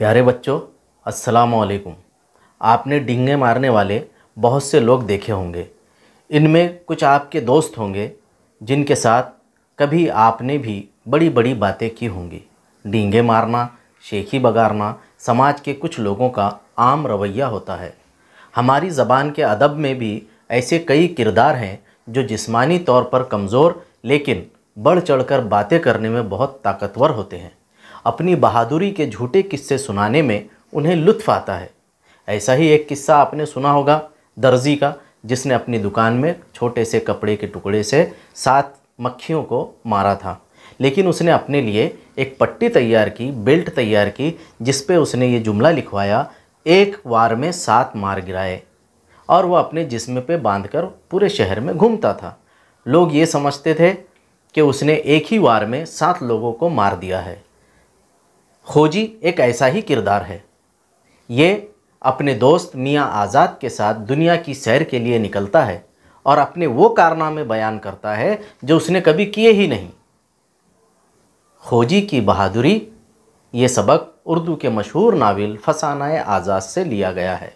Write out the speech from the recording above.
प्यारे बच्चों, अस्सलाम वालेकुम। आपने डींगे मारने वाले बहुत से लोग देखे होंगे। इनमें कुछ आपके दोस्त होंगे जिनके साथ कभी आपने भी बड़ी बड़ी बातें की होंगी। डींगे मारना, शेखी बगारना समाज के कुछ लोगों का आम रवैया होता है। हमारी ज़बान के अदब में भी ऐसे कई किरदार हैं जो जिस्मानी तौर पर कमज़ोर लेकिन बढ़ चढ़कर बातें करने में बहुत ताकतवर होते हैं। अपनी बहादुरी के झूठे किस्से सुनाने में उन्हें लुत्फ़ आता है। ऐसा ही एक किस्सा आपने सुना होगा दर्जी का, जिसने अपनी दुकान में छोटे से कपड़े के टुकड़े से 7 मक्खियों को मारा था। लेकिन उसने अपने लिए एक पट्टी तैयार की, बेल्ट तैयार की, जिस पे उसने ये जुमला लिखवाया, एक वार में 7 मार गिराए। और वह अपने जिस्म पे बांधकर पूरे शहर में घूमता था। लोग ये समझते थे कि उसने एक ही वार में 7 लोगों को मार दिया है। खोजी एक ऐसा ही किरदार है। ये अपने दोस्त मियाँ आज़ाद के साथ दुनिया की सैर के लिए निकलता है और अपने वो कारनामे बयान करता है जो उसने कभी किए ही नहीं। खोजी की बहादुरी, ये सबक उर्दू के मशहूर नावल फसाना-ए-आज़ाद से लिया गया है।